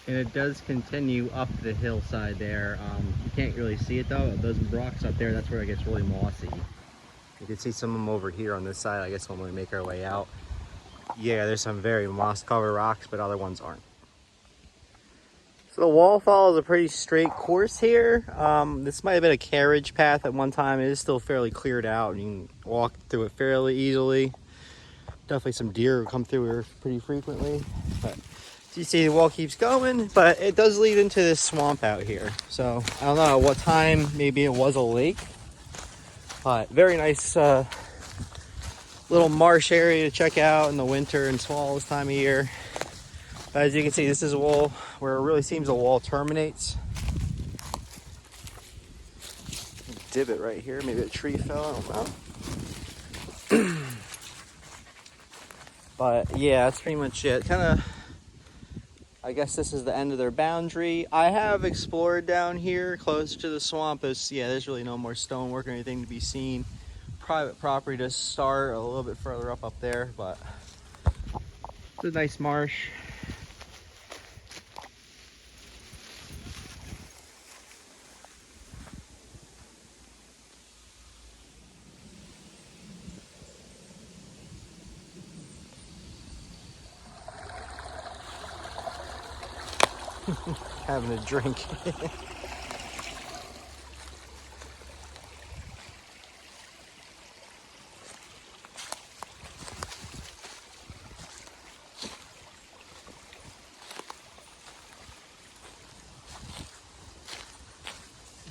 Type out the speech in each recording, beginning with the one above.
And it does continue up the hillside there. You can't really see it though. Those rocks up there, that's where it gets really mossy. You can see some of them over here on this side, I guess, when we make our way out. Yeah, there's some very moss-covered rocks, but other ones aren't. So the wall follows a pretty straight course here. This might have been a carriage path at one time. It is still fairly cleared out, and you can walk through it fairly easily. Definitely some deer come through here pretty frequently. But as you see, the wall keeps going, but it does lead into this swamp out here. So I don't know at what time, maybe it was a lake, but very nice little marsh area to check out in the winter and fall this time of year. But as you can see, this is a wall where it really seems the wall terminates. Divot right here, maybe a tree fell, I don't know. But yeah, that's pretty much it. Kind of, I guess this is the end of their boundary. I have explored down here close to the swamp. There's really no more stonework or anything to be seen. Private property to start a little bit further up there, but it's a nice marsh. Having a drink.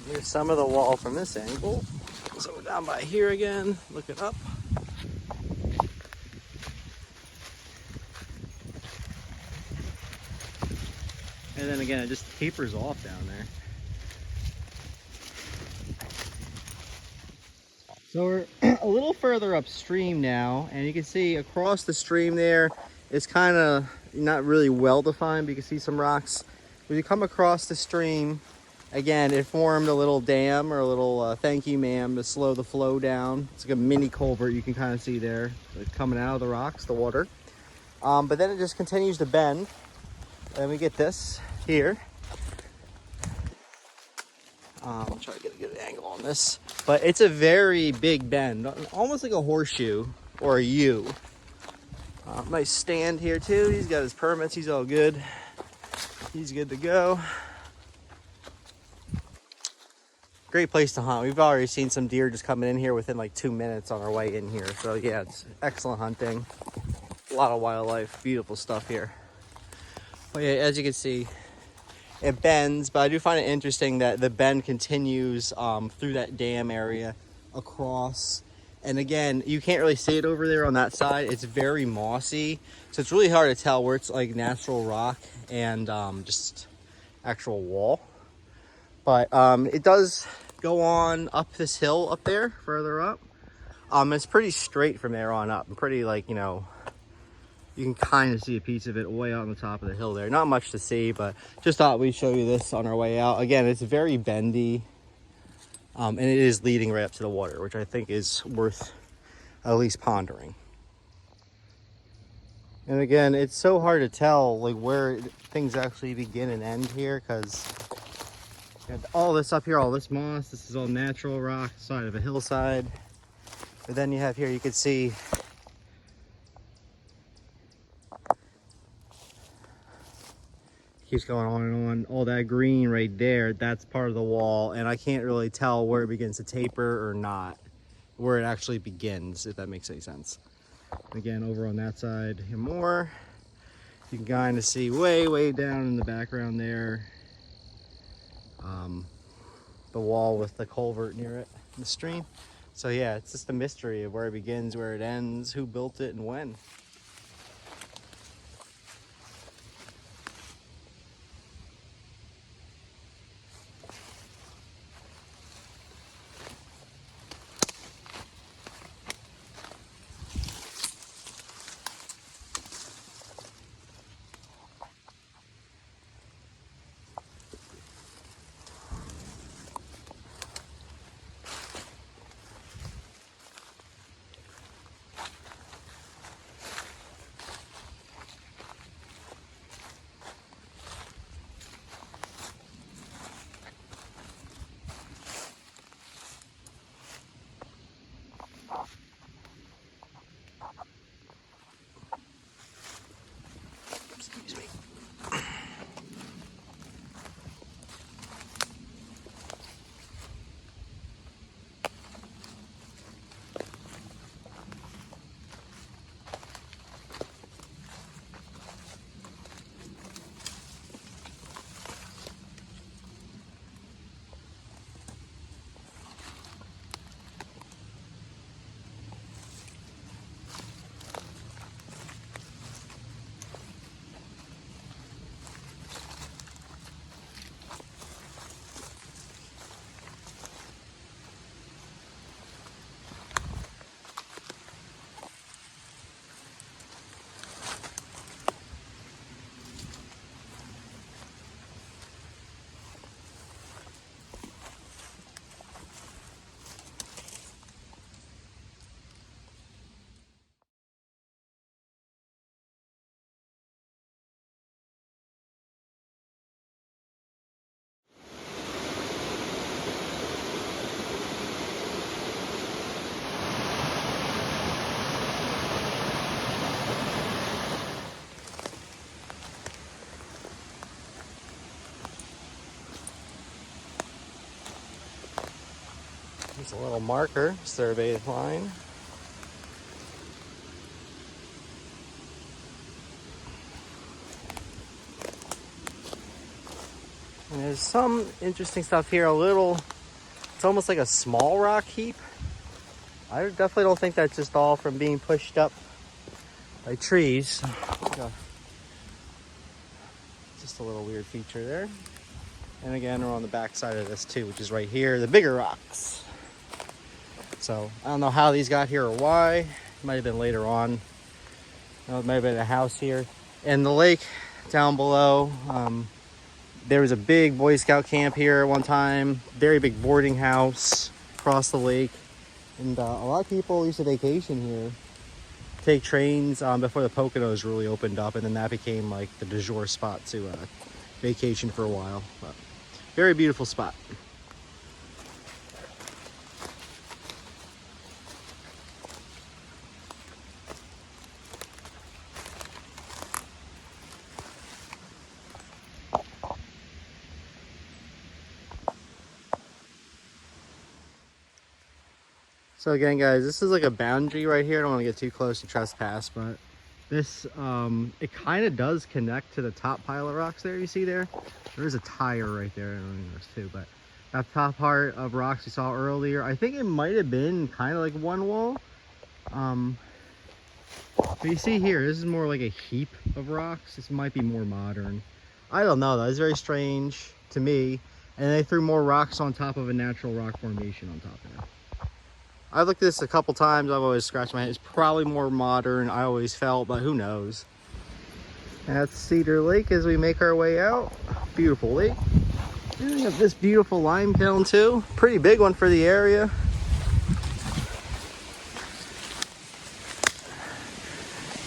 Here's some of the wall from this angle. So we're down by here again, looking up. And then again, it just tapers off down there. So we're a little further upstream now, and you can see across the stream there, it's kind of not really well defined, but you can see some rocks. When you come across the stream, again, it formed a little dam or a little thank you ma'am to slow the flow down. It's like a mini culvert you can kind of see there coming out of the rocks, the water. But then it just continues to bend. And we get this here. I'll try to get a good angle on this. But it's a very big bend, almost like a horseshoe or a U. Nice stand here too. He's got his permits, he's all good. He's good to go. Great place to hunt. We've already seen some deer just coming in here within like 2 minutes on our way in here. So yeah, it's excellent hunting. A lot of wildlife, beautiful stuff here. But yeah, as you can see, it bends, but I do find it interesting that the bend continues through that dam area across. And again, you can't really see it over there on that side. It's very mossy, so it's really hard to tell where it's like natural rock and just actual wall. But it does go on up this hill up there, further up. It's pretty straight from there on up. Pretty like, you know, you can kind of see a piece of it way out on the top of the hill there. Not much to see, but just thought we'd show you this on our way out. Again, it's very bendy, and it is leading right up to the water, which I think is worth at least pondering. And again, it's so hard to tell like where things actually begin and end here, because all this up here, all this moss, this is all natural rock, side of a hillside. But then you have here, you can see keeps going on and on. All that green right there, that's part of the wall, and I can't really tell where it begins to taper or not, where it actually begins, if that makes any sense. Again, over on that side and more, you can kind of see way down in the background there, the wall with the culvert near it, the stream. So yeah, it's just a mystery of where it begins, where it ends, who built it, and when. There's a little marker, survey line. And there's some interesting stuff here. It's almost like a small rock heap. I definitely don't think that's just all from being pushed up by trees. Just a little weird feature there. And again, we're on the back side of this too, which is right here, the bigger rocks. So I don't know how these got here or why. It might have been later on. It might have been a house here. And the lake down below, there was a big Boy Scout camp here at one time. Very big boarding house across the lake. And a lot of people used to vacation here. Take trains before the Poconos really opened up. And then that became like the du jour spot to vacation for a while. But very beautiful spot. So again, guys, this is like a boundary right here. I don't want to get too close to trespass, but this, it kind of does connect to the top pile of rocks there. You see there? There's a tire right there. I don't know if there's two, but that top part of rocks we saw earlier, I think it might have been kind of like one wall. But you see here, this is more like a heap of rocks. This might be more modern. I don't know though. It's very strange to me. And they threw more rocks on top of a natural rock formation on top of there. I've looked at this a couple times. I've always scratched my head. It's probably more modern, I always felt, but who knows. And that's Cedar Lake as we make our way out. Beautiful lake. And we have this beautiful lime kiln too. Pretty big one for the area.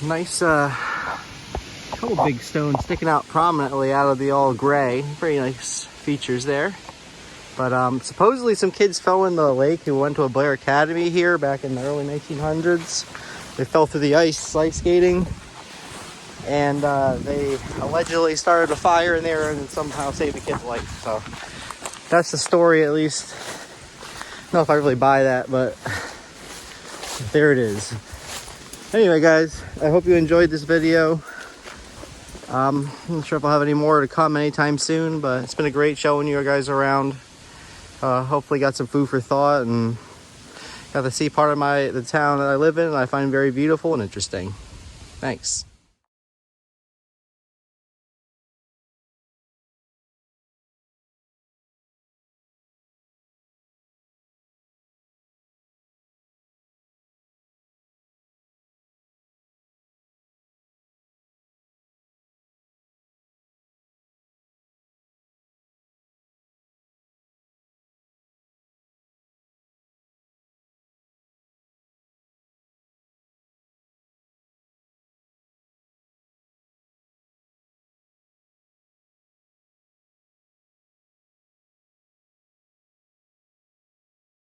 Nice couple big stones sticking out prominently out of the all gray. Pretty nice features there. But supposedly some kids fell in the lake who went to a Blair Academy here back in the early 1900s. They fell through the ice skating. And they allegedly started a fire in there and somehow saved the kid's life. So that's the story, at least. I don't know if I really buy that, but there it is. Anyway, guys, I hope you enjoyed this video. I'm not sure if I'll have any more to come anytime soon, but it's been a great showing you guys around. Hopefully got some food for thought and got to see part of the town that I live in and I find very beautiful and interesting. Thanks.